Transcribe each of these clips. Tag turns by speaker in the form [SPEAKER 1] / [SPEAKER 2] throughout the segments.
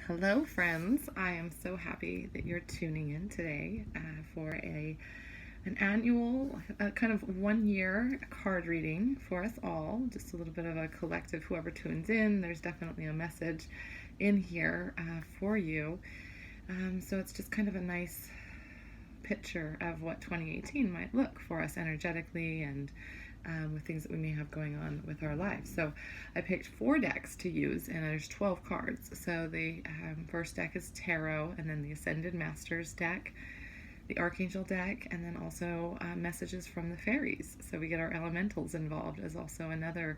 [SPEAKER 1] Hello, friends. I am so happy that you're tuning in today for an annual kind of 1 year card reading for us all. Just a little bit of a collective, whoever tunes in, there's definitely a message in here for you. So it's just kind of a nice picture of what 2018 might look for us energetically and with things that we may have going on with our lives. So I picked 4 decks to use, and there's 12 cards. So the first deck is Tarot, and then the Ascended Masters deck, the Archangel deck, and then also messages from the Fairies. So we get our elementals involved as also another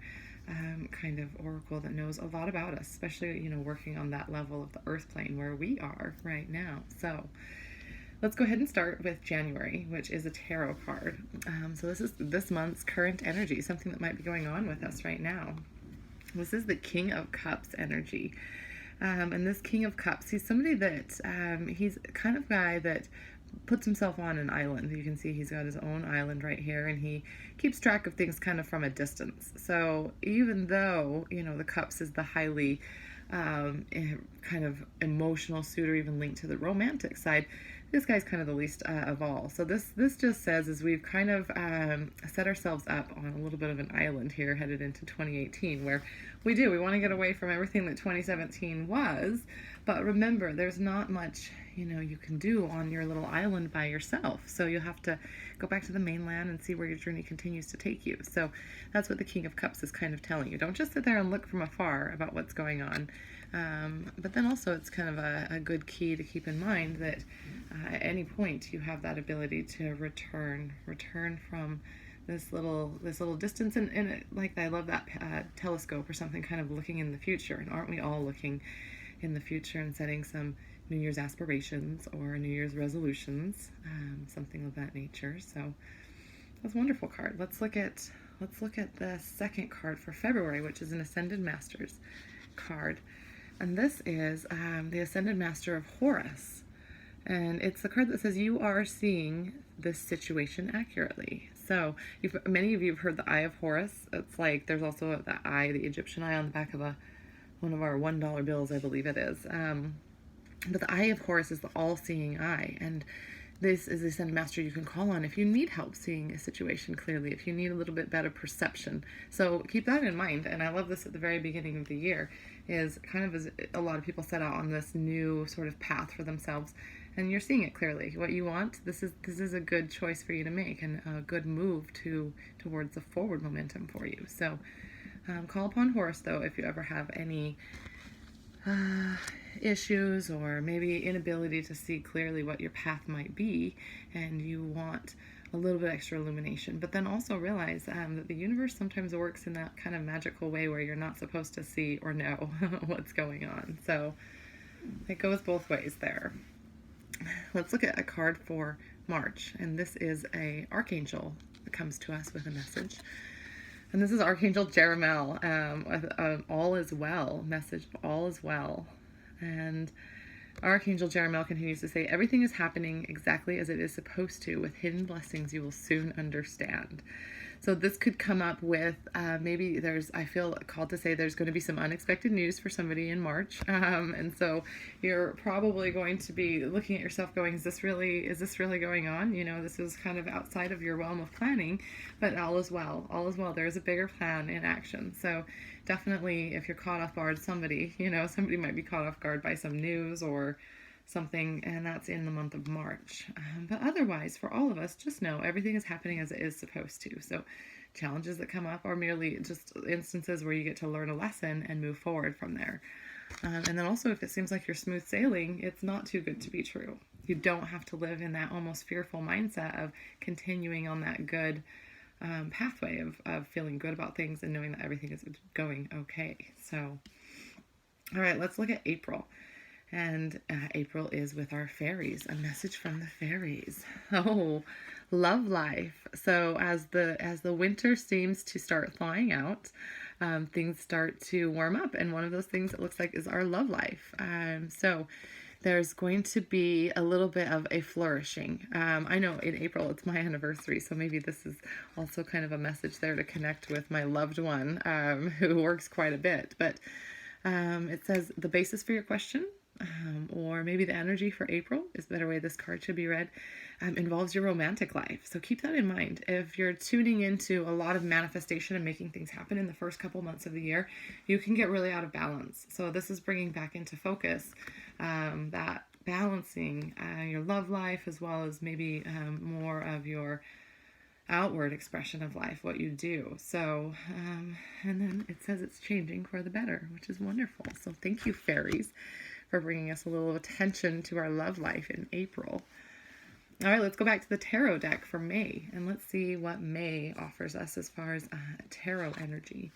[SPEAKER 1] kind of oracle that knows a lot about us, especially, working on that level of the earth plane where we are right now. So let's go ahead and start with January, which is a tarot card. So this is this month's current energy, something that might be going on with us right now. This is the King of Cups energy. And this King of Cups, he's somebody that, he's kind of guy that puts himself on an island. You can see he's got his own island right here, and he keeps track of things kind of from a distance. So even though, the Cups is the highly kind of emotional suit, or even linked to the romantic side, this guy's kind of the least of all. So this just says is we've kind of set ourselves up on a little bit of an island here headed into 2018, where we want to get away from everything that 2017 was, but remember, there's not much you can do on your little island by yourself. So you'll have to go back to the mainland and see where your journey continues to take you. So that's what the King of Cups is kind of telling you. Don't just sit there and look from afar about what's going on. But then also it's kind of a good key to keep in mind that at any point you have that ability to return from this little distance, and like I love that telescope or something, kind of looking in the future. And aren't we all looking in the future and setting some New Year's aspirations or New Year's resolutions, something of that nature? So that's a wonderful card. Let's look at the second card for February, which is an Ascended Masters card. And this is the Ascended Master of Horus. And it's the card that says you are seeing this situation accurately. So many of you have heard the Eye of Horus. It's like there's also the eye, the Egyptian eye, on the back of one of our $1 bills, I believe it is. But the Eye of Horus is the all-seeing eye. And this is the Ascended Master you can call on if you need help seeing a situation clearly, if you need a little bit better perception. So keep that in mind. And I love this at the very beginning of the year, is kind of as a lot of people set out on this new sort of path for themselves, and you're seeing it clearly. What you want, this is a good choice for you to make, and a good move towards the forward momentum for you. So call upon Horus, though, if you ever have any issues or maybe inability to see clearly what your path might be, and you want a little bit extra illumination. But then also realize that the universe sometimes works in that kind of magical way where you're not supposed to see or know what's going on. So it goes both ways there. Let's look at a card for March, and this is a Archangel that comes to us with a message. And this is Archangel Jeremiel, all is well, message of all is well. And Archangel Jeremiel continues to say, everything is happening exactly as it is supposed to. With hidden blessings, you will soon understand. So this could come up with maybe I feel called to say there's going to be some unexpected news for somebody in March. And so you're probably going to be looking at yourself going, is this really going on? This is kind of outside of your realm of planning, but all is well. All is well. There is a bigger plan in action. So definitely, if you're caught off guard, somebody might be caught off guard by some news or something, and that's in the month of March. But otherwise, for all of us, just know everything is happening as it is supposed to. So challenges that come up are merely just instances where you get to learn a lesson and move forward from there. And then also, if it seems like you're smooth sailing, it's not too good to be true. You don't have to live in that almost fearful mindset of continuing on that good pathway of feeling good about things and knowing that everything is going okay. So, all right, let's look at April. And April is with our fairies, a message from the fairies. Oh, love life. So as the winter seems to start thawing out, things start to warm up, and one of those things it looks like is our love life. So there's going to be a little bit of a flourishing. I know in April it's my anniversary, so maybe this is also kind of a message there to connect with my loved one who works quite a bit. But it says the basis for your question or maybe the energy for April is a better way this card should be read, involves your romantic life. So keep that in mind. If you're tuning into a lot of manifestation and making things happen in the first couple months of the year, you can get really out of balance. So this is bringing back into focus that balancing your love life, as well as maybe more of your outward expression of life, what you do. So, and then it says it's changing for the better, which is wonderful. So thank you, fairies, for bringing us a little attention to our love life in April. All right, let's go back to the tarot deck for May, and let's see what May offers us as far as tarot energy.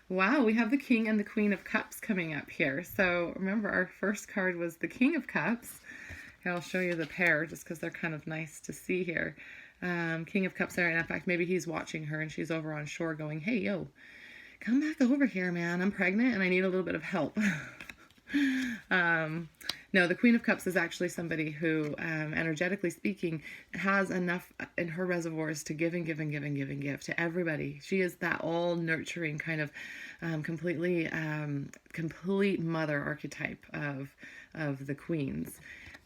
[SPEAKER 1] Wow, we have the King and the Queen of Cups coming up here. So remember, our first card was the King of Cups. Here, I'll show you the pair just because they're kind of nice to see here. King of Cups there, and in fact, maybe he's watching her and she's over on shore going, hey, yo, come back over here, man. I'm pregnant and I need a little bit of help. No, the Queen of Cups is actually somebody who, energetically speaking, has enough in her reservoirs to give and give and give and give and give to everybody. She is that all nurturing kind of complete mother archetype of the queens.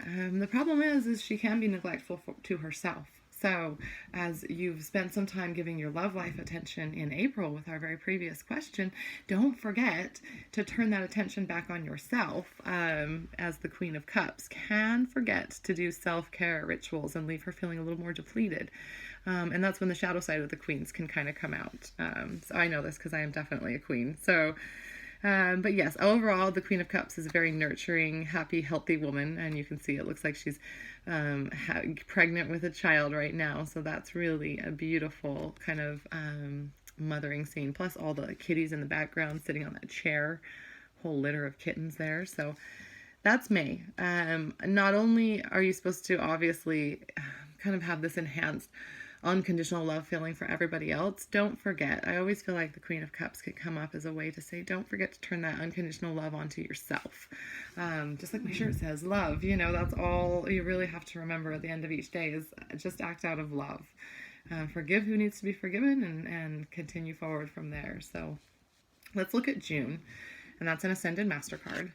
[SPEAKER 1] The problem is she can be neglectful to herself. So as you've spent some time giving your love life attention in April with our very previous question, don't forget to turn that attention back on yourself, as the Queen of Cups can forget to do self-care rituals and leave her feeling a little more depleted. And that's when the shadow side of the queens can kind of come out. So I know this because I am definitely a queen. So but yes, overall, the Queen of Cups is a very nurturing, happy, healthy woman. And you can see it looks like she's pregnant with a child right now. So that's really a beautiful kind of mothering scene. Plus all the kitties in the background sitting on that chair. Whole litter of kittens there. So that's May. Not only are you supposed to obviously kind of have this enhanced unconditional love feeling for everybody else, don't forget, I always feel like the Queen of Cups could come up as a way to say, don't forget to turn that unconditional love onto yourself. Just like my shirt says, love, that's all you really have to remember at the end of each day is just act out of love. Forgive who needs to be forgiven and continue forward from there. So let's look at June, and that's an Ascended Master card.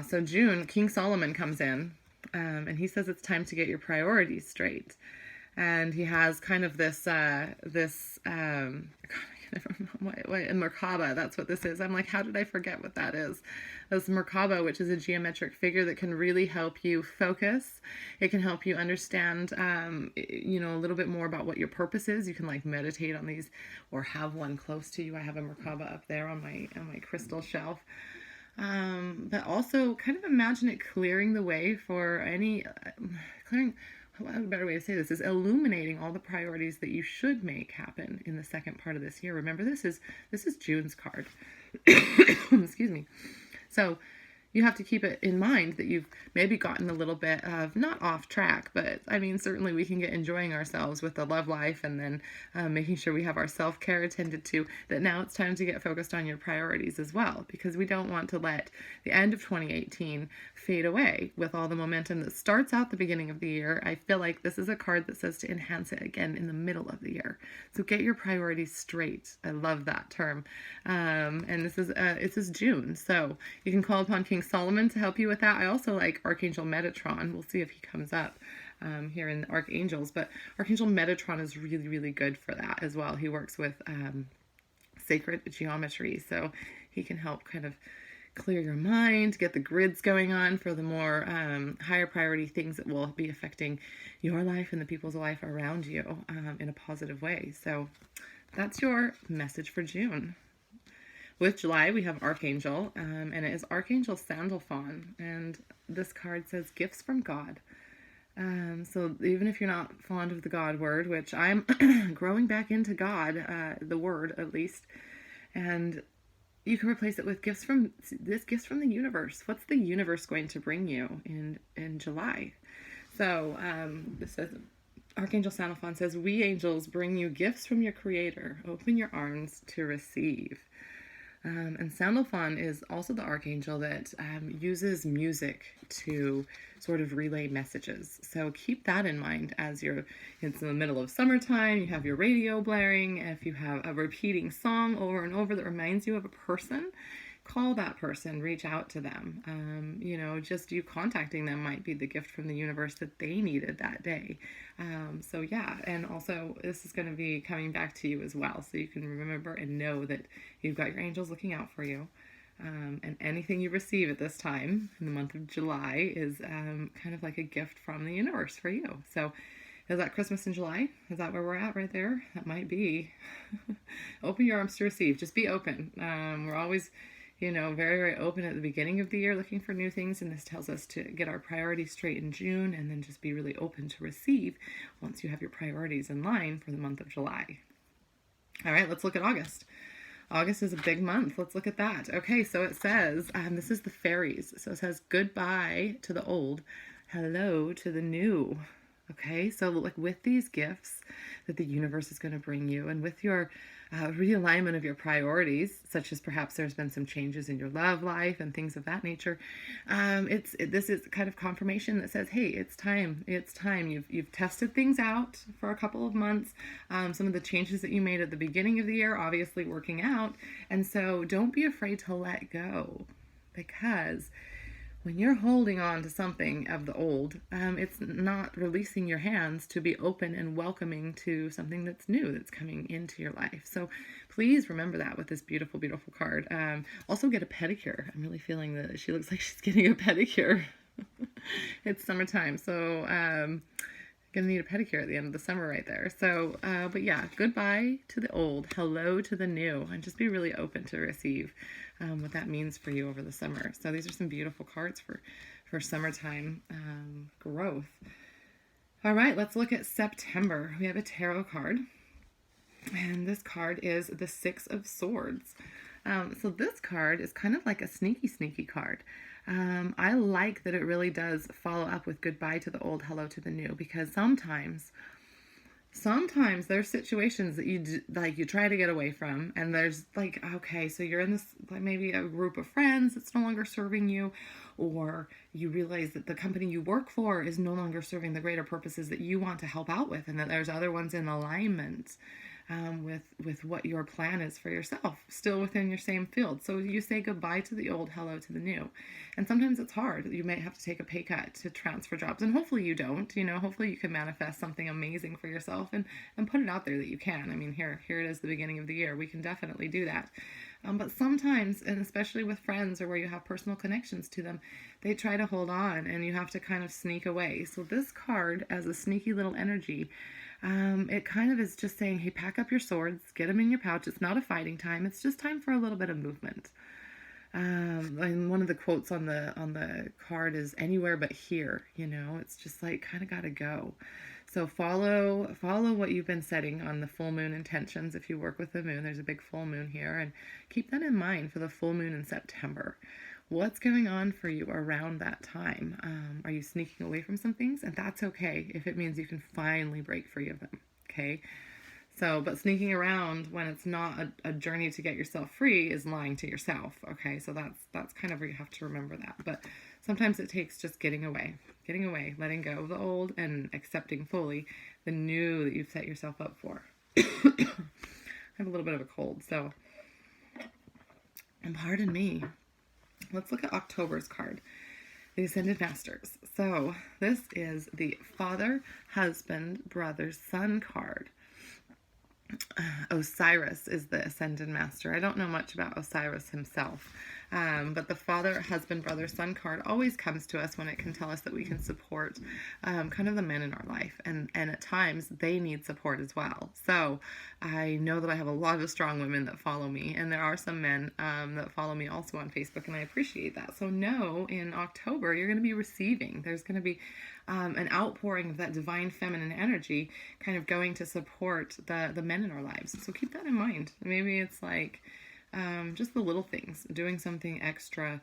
[SPEAKER 1] So June, King Solomon comes in, and he says it's time to get your priorities straight. And he has kind of this Merkaba, that's what this is. I'm like, how did I forget what that is? This Merkaba, which is a geometric figure that can really help you focus. It can help you understand, a little bit more about what your purpose is. You can like meditate on these or have one close to you. I have a Merkaba up there on my crystal shelf. But also kind of imagine it clearing the way for a better way to say this is illuminating all the priorities that you should make happen in the second part of this year. Remember, this is June's card. Excuse me. So you have to keep it in mind that you've maybe gotten a little bit of, not off track, but I mean, certainly we can get enjoying ourselves with the love life and then making sure we have our self-care attended to, that now it's time to get focused on your priorities as well, because we don't want to let the end of 2018 fade away with all the momentum that starts out the beginning of the year. I feel like this is a card that says to enhance it again in the middle of the year. So get your priorities straight. I love that term. And this is June. So you can call upon King Solomon to help you with that. I also like Archangel Metatron. We'll see if he comes up here in Archangels, but Archangel Metatron is really, really good for that as well. He works with sacred geometry, so he can help kind of clear your mind, get the grids going on for the more higher priority things that will be affecting your life and the people's life around you in a positive way. So that's your message for June. With July, we have Archangel, and it is Archangel Sandalphon, and this card says gifts from God. So even if you're not fond of the God word, which I'm growing back into God, the word at least, and you can replace it with gifts from the universe. What's the universe going to bring you in July? So this says, Archangel Sandalphon says, we angels bring you gifts from your Creator. Open your arms to receive. And Sandalphon is also the archangel that uses music to sort of relay messages. So keep that in mind as it's in the middle of summertime, you have your radio blaring. If you have a repeating song over and over that reminds you of a person, call that person, reach out to them. Just you contacting them might be the gift from the universe that they needed that day. So yeah, and also this is going to be coming back to you as well, so you can remember and know that you've got your angels looking out for you. And anything you receive at this time in the month of July is kind of like a gift from the universe for you. So is that Christmas in July? Is that where we're at right there? That might be. Open your arms to receive. Just be open. We're always, very, very open at the beginning of the year looking for new things. And this tells us to get our priorities straight in June and then just be really open to receive once you have your priorities in line for the month of July. All right, let's look at August. August is a big month. Let's look at that. Okay, so it says, this is the Fairies. So it says goodbye to the old, hello to the new. Okay, so like with these gifts that the universe is going to bring you, and with your realignment of your priorities, such as perhaps there's been some changes in your love life and things of that nature, this is kind of confirmation that says, hey, it's time. It's time. You've tested things out for a couple of months. Some of the changes that you made at the beginning of the year, obviously working out, and so don't be afraid to let go, because when you're holding on to something of the old, it's not releasing your hands to be open and welcoming to something that's new, that's coming into your life. So please remember that with this beautiful, beautiful card. Also get a pedicure. I'm really feeling that she looks like she's getting a pedicure. It's summertime, so gonna need a pedicure at the end of the summer right there. So, but yeah, goodbye to the old, hello to the new, and just be really open to receive what that means for you over the summer. So these are some beautiful cards for summertime growth. All right, let's look at September. We have a tarot card, and this card is the Six of Swords. So this card is kind of like a sneaky, sneaky card. I like that it really does follow up with goodbye to the old, hello to the new, because sometimes there's situations that you try to get away from, and there's like, okay, so you're in this, like maybe a group of friends that's no longer serving you, or you realize that the company you work for is no longer serving the greater purposes that you want to help out with, and that there's other ones in alignment with what your plan is for yourself, still within your same field. So you say goodbye to the old, hello to the new. And sometimes it's hard. You may have to take a pay cut to transfer jobs, and hopefully you don't. Hopefully you can manifest something amazing for yourself and put it out there that you can. I mean, here it is, the beginning of the year. We can definitely do that. But sometimes, and especially with friends or where you have personal connections to them, they try to hold on, and you have to kind of sneak away. So this card, as a sneaky little energy, it kind of is just saying, hey, pack up your swords, get them in your pouch. It's not a fighting time. It's just time for a little bit of movement. And one of the quotes on the card is anywhere but here. It's just like kind of got to go. So follow what you've been setting on the full moon intentions. If you work with the moon, there's a big full moon here, and keep that in mind for the full moon in September. What's going on for you around that time? Are you sneaking away from some things? And that's okay if it means you can finally break free of them, okay? So, but sneaking around when it's not a journey to get yourself free is lying to yourself, okay? So that's kind of where you have to remember that. But sometimes it takes just getting away, letting go of the old and accepting fully the new that you've set yourself up for. I have a little bit of a cold, so, and pardon me. Let's look at October's card, the Ascended Masters. So this is the Father, Husband, Brother, Son card. Osiris is the Ascended Master. I don't know much about Osiris himself, but the Father, Husband, Brother, Son card always comes to us when it can tell us that we can support kind of the men in our life, and at times they need support as well. So I know that I have a lot of strong women that follow me, and there are some men that follow me also on Facebook, and I appreciate that. So know in October you're going to be receiving. There's going to be an outpouring of that divine feminine energy kind of going to support the men in our lives. So keep that in mind. Maybe it's like just the little things, doing something extra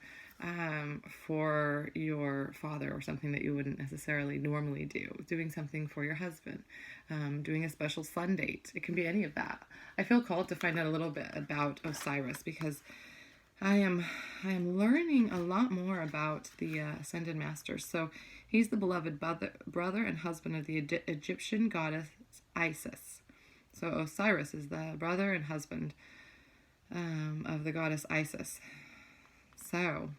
[SPEAKER 1] for your father, or something that you wouldn't necessarily normally do, doing something for your husband, doing a special sun date. It can be any of that. I feel called to find out a little bit about Osiris, because I am learning a lot more about the Ascended Masters. So he's the beloved brother and husband of the Egyptian goddess Isis. So Osiris is the brother and husband of the goddess Isis. So,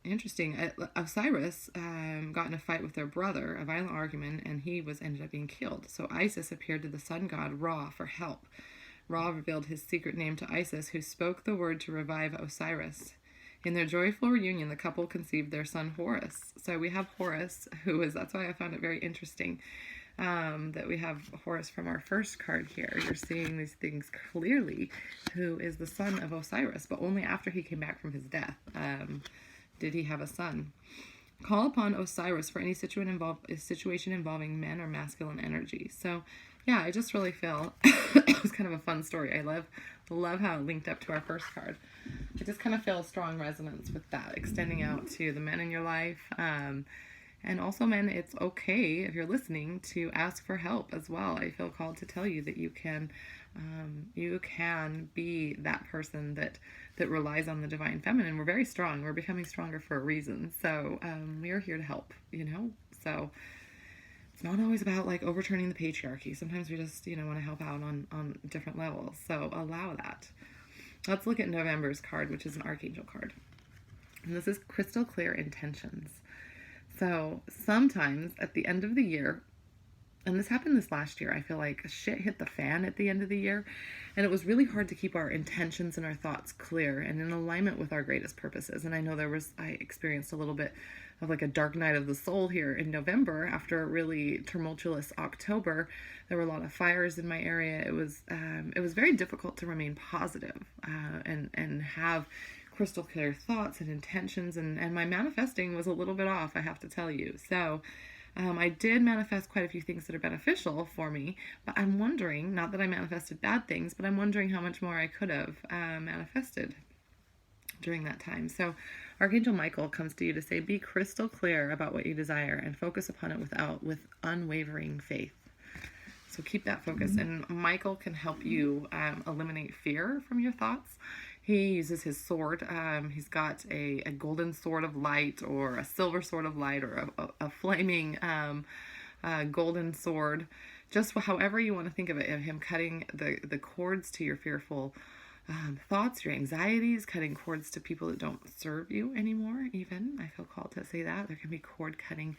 [SPEAKER 1] interesting. Osiris got in a fight with their brother, a violent argument, and he ended up being killed. So Isis appeared to the sun god Ra for help. Ra revealed his secret name to Isis, who spoke the word to revive Osiris. In their joyful reunion, the couple conceived their son Horus. So we have Horus, that's why I found it very interesting that we have Horus from our first card here. You're seeing these things clearly, who is the son of Osiris, but only after he came back from his death did he have a son. Call upon Osiris for any situation involving men or masculine energy. So yeah, I just really feel it was kind of a fun story. I love how it linked up to our first card. I just kind of feel a strong resonance with that, extending out to the men in your life. And also, men, it's okay, if you're listening, to ask for help as well. I feel called to tell you that you can be that person that relies on the divine feminine. We're very strong. We're becoming stronger for a reason. So we are here to help, So it's not always about like overturning the patriarchy. Sometimes we just, want to help out on different levels. So allow that. Let's look at November's card, which is an Archangel card. And this is Crystal Clear Intentions. So sometimes at the end of the year, and this happened this last year, I feel like shit hit the fan at the end of the year, and it was really hard to keep our intentions and our thoughts clear and in alignment with our greatest purposes. And I know I experienced a little bit of like a dark night of the soul here in November after a really tumultuous October. There were a lot of fires in my area. It was very difficult to remain positive and have crystal clear thoughts and intentions, and my manifesting was a little bit off, I have to tell you. So I did manifest quite a few things that are beneficial for me, but I'm wondering, not that I manifested bad things, but I'm wondering how much more I could have manifested during that time. So Archangel Michael comes to you to say, be crystal clear about what you desire and focus upon it with unwavering faith. So keep that focus, and Michael can help you eliminate fear from your thoughts. He uses his sword. He's got a golden sword of light, or a silver sword of light, or a flaming golden sword. Just however you want to think of it, of him cutting the cords to your fearful thoughts, your anxieties, cutting cords to people that don't serve you anymore, even. I feel called to say that. There can be cord cutting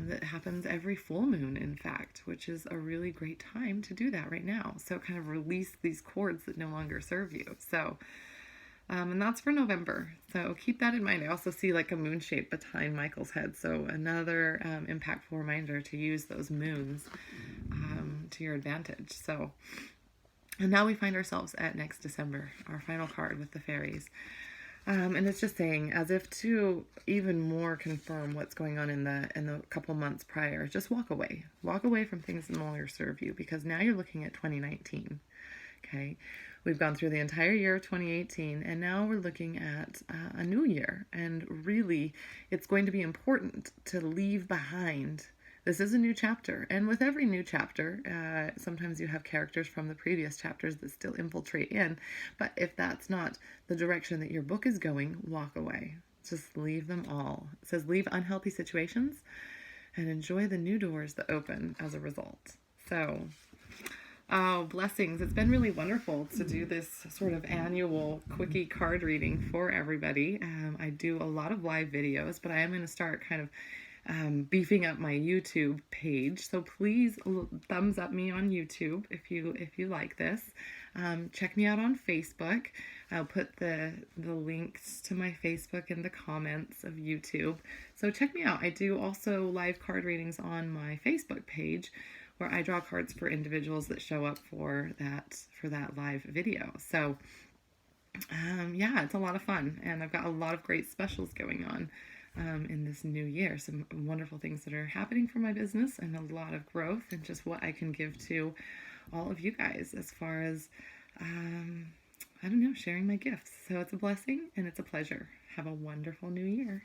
[SPEAKER 1] that happens every full moon, in fact, which is a really great time to do that right now. So kind of release these cords that no longer serve you. So, and that's for November. So keep that in mind. I also see like a moon shape behind Michael's head. So another impactful reminder to use those moons to your advantage. So, and now we find ourselves at next December, our final card with the Fairies. And it's just saying, as if to even more confirm what's going on in the couple months prior, just walk away from things that no longer serve you, because now you're looking at 2019. Okay, we've gone through the entire year of 2018, and now we're looking at a new year, and really, it's going to be important to leave behind. This is a new chapter, and with every new chapter, sometimes you have characters from the previous chapters that still infiltrate in, but if that's not the direction that your book is going, walk away. Just leave them all. It says leave unhealthy situations and enjoy the new doors that open as a result. So, blessings. It's been really wonderful to do this sort of annual quickie card reading for everybody. I do a lot of live videos, but I am going to start kind of beefing up my YouTube page. So please thumbs up me on YouTube if you like this. Check me out on Facebook. I'll put the links to my Facebook in the comments of YouTube. So check me out. I do also live card readings on my Facebook page, where I draw cards for individuals that show up for that live video. So yeah, it's a lot of fun, and I've got a lot of great specials going on in this new year. Some wonderful things that are happening for my business, and a lot of growth, and just what I can give to all of you guys as far as, I don't know, sharing my gifts. So it's a blessing and it's a pleasure. Have a wonderful new year.